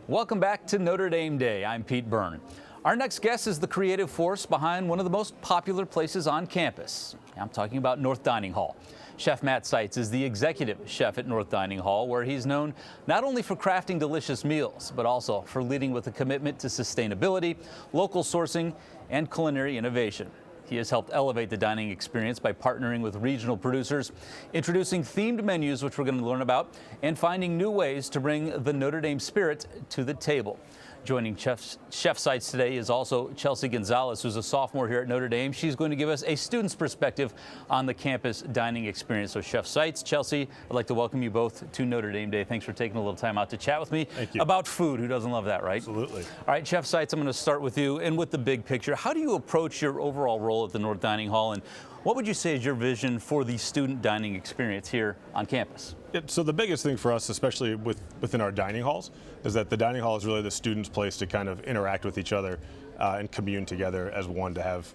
Welcome back to Notre Dame Day. I'm Pete Byrne. Our next guest is the creative force behind one of the most popular places on campus. I'm talking about North Dining Hall. Chef Matt Seitz is the executive chef at North Dining Hall, where he's known not only for crafting delicious meals, but also for leading with a commitment to sustainability, local sourcing, and culinary innovation. He has helped elevate the dining experience by partnering with regional producers, introducing themed menus, which we're going to learn about, and finding new ways to bring the Notre Dame spirit to the table. Joining Chef Seitz today is also Chelsea Gonzalez, who's a sophomore here at Notre Dame. She's going to give us a student's perspective on the campus dining experience. So Chef Seitz, Chelsea, I'd like to welcome you both to Notre Dame Day. Thanks for taking a little time out to chat with me about food. Who doesn't love that, right? Absolutely. All right, Chef Seitz, I'm going to start with you and with the big picture. How do you approach your overall role at the North Dining Hall, and what would you say is your vision for the student dining experience here on campus? So the biggest thing for us, especially within our dining halls, is that the dining hall is really the students' place to kind of interact with each other and commune together as one, to have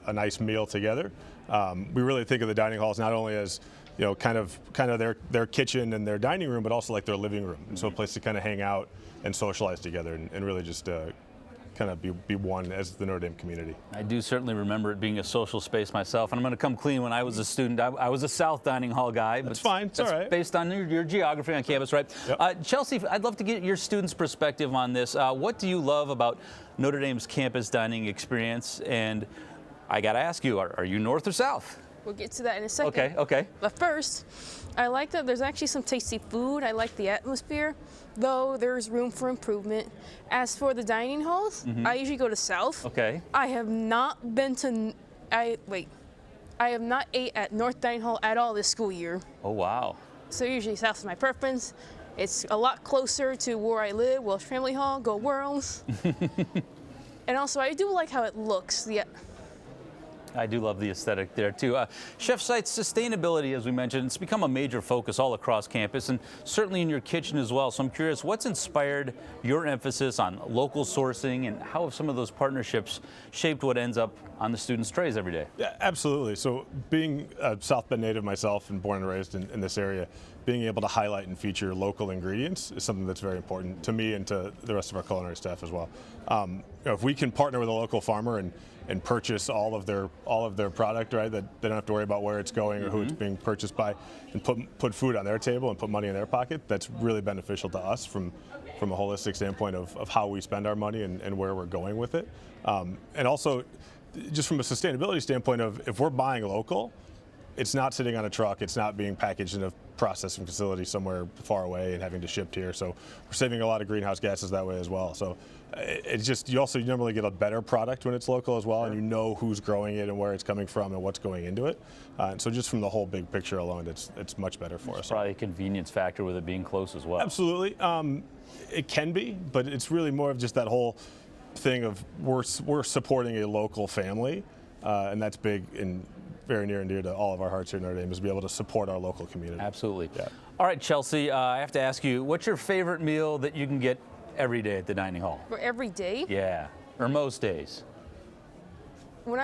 a nice meal together. We really think of the dining halls not only as kind of their kitchen and their dining room, but also like their living room, and so a place to kind of hang out and socialize together and really just kind of be one as the Notre Dame community. I do certainly remember it being a social space myself, and I'm going to come clean. When I was a student, I was a South Dining Hall guy. That's fine. It's all right. Based on your geography on campus, right? Yep. Chelsea, I'd love to get your students' perspective on this. What do you love about Notre Dame's campus dining experience? And I got to ask you, are you North or South? We'll get to that in a second. Okay. But first, I like that there's actually some tasty food. I like the atmosphere, though there's room for improvement. As for the dining halls, I usually go to South. Okay. I have not been to, I have not ate at North Dining Hall at all this school year. Oh, wow. So usually South is my preference. It's a lot closer to where I live, Welsh Family Hall, go Worlds. And also, I do like how it looks. I do love the aesthetic there, too. Chef Seitz, sustainability, as we mentioned, it's become a major focus all across campus and certainly in your kitchen as well. So I'm curious, what's inspired your emphasis on local sourcing, and how have some of those partnerships shaped what ends up on the students' trays every day? Yeah, absolutely. So being a South Bend native myself and born and raised in this area, being able to highlight and feature local ingredients is something that's very important to me and to the rest of our culinary staff as well. If we can partner with a local farmer and purchase all of their product, right, that they don't have to worry about where it's going or who it's being purchased by, and put food on their table and put money in their pocket, that's really beneficial to us from a holistic standpoint of how we spend our money and where we're going with it. And also, just from a sustainability standpoint of, if we're buying local, it's not sitting on a truck, it's not being packaged in a processing facility somewhere far away and having to ship here. So we're saving a lot of greenhouse gases that way as well. So it's just, you normally get a better product when it's local as well, and you know who's growing it and where it's coming from and what's going into it. And so just from the whole big picture alone, it's much better for us. Probably a convenience factor with it being close as well. Absolutely. It can be, but it's really more of just that whole thing of we're supporting a local family, and that's big and very near and dear to all of our hearts here at Notre Dame, is to be able to support our local community. Absolutely. Yeah. All right, Chelsea, I have to ask you, what's your favorite meal that you can get every day at the dining hall? For every day? Yeah, or most days. When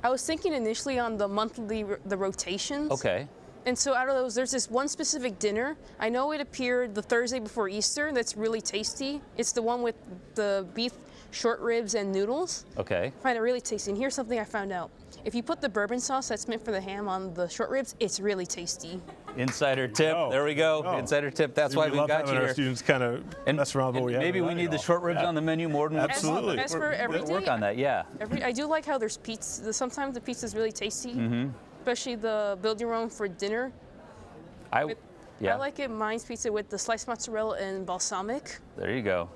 I was thinking initially on the rotations. Okay. And so out of those, there's this one specific dinner. I know it appeared the Thursday before Easter. That's really tasty. It's the one with the beef short ribs and noodles. Okay. I find it really tasty. And here's something I found out. If you put the bourbon sauce that's meant for the ham on the short ribs, it's really tasty. Insider tip. There we go. Insider tip. That's why we've got you here. Our students kind of mess around with what we have. Maybe we need the short ribs on the menu more than absolutely. As for every day, work on that. Yeah. I do like how there's pizza. Sometimes the pizza is really tasty, especially the build your own for dinner. I like it. Mine's pizza with the sliced mozzarella and balsamic. There you go.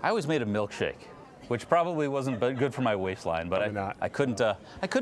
I always made a milkshake, which probably wasn't good for my waistline, but I couldn't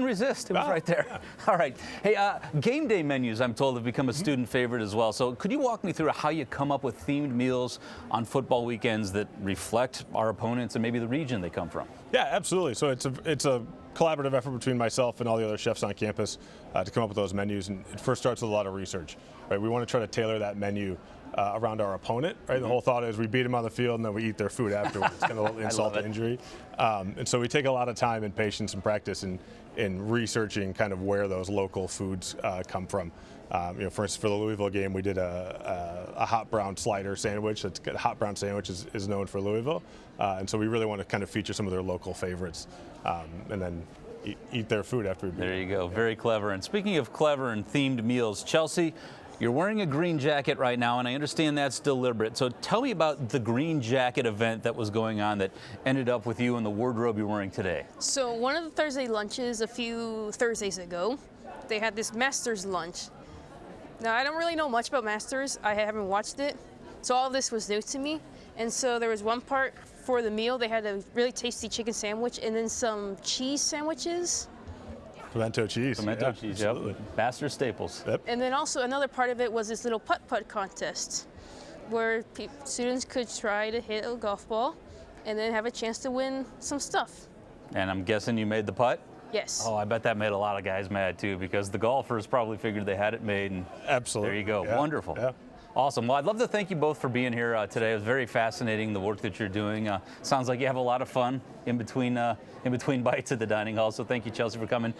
resist. It was right there. All right. Hey, game day menus, I'm told, have become a student favorite as well. So could you walk me through how you come up with themed meals on football weekends that reflect our opponents and maybe the region they come from? Yeah, absolutely. So it's a collaborative effort between myself and all the other chefs on campus to come up with those menus. And it first starts with a lot of research. Right? We want to try to tailor that menu around our opponent. Right? The whole thought is we beat them on the field and then we eat their food afterwards. It's kind of insult to injury. And so we take a lot of time and patience and practice in researching kind of where those local foods come from. For instance, for the Louisville game, we did a hot brown slider sandwich. That's a hot brown sandwich is known for Louisville, and so we really want to kind of feature some of their local favorites, and then eat their food after. There you go. Very clever. And speaking of clever and themed meals, Chelsea, you're wearing a green jacket right now, and I understand that's deliberate. So tell me about the green jacket event that was going on that ended up with you in the wardrobe you're wearing today. So one of the Thursday lunches a few Thursdays ago, they had this Masters lunch. Now, I don't really know much about Masters. I haven't watched it. So all of this was new to me. And so there was one part for the meal. They had a really tasty chicken sandwich and then some cheese sandwiches. Pimento cheese. Pimento cheese, absolutely. Yep. Master staples. Yep. And then also another part of it was this little putt-putt contest where students could try to hit a golf ball and then have a chance to win some stuff. And I'm guessing you made the putt? Yes. Oh, I bet that made a lot of guys mad too, because the golfers probably figured they had it made. And absolutely. There you go. Yeah. Wonderful. Yeah. Awesome. Well, I'd love to thank you both for being here today. It was very fascinating, the work that you're doing. Sounds like you have a lot of fun in between bites at the dining hall. So thank you, Chelsea, for coming.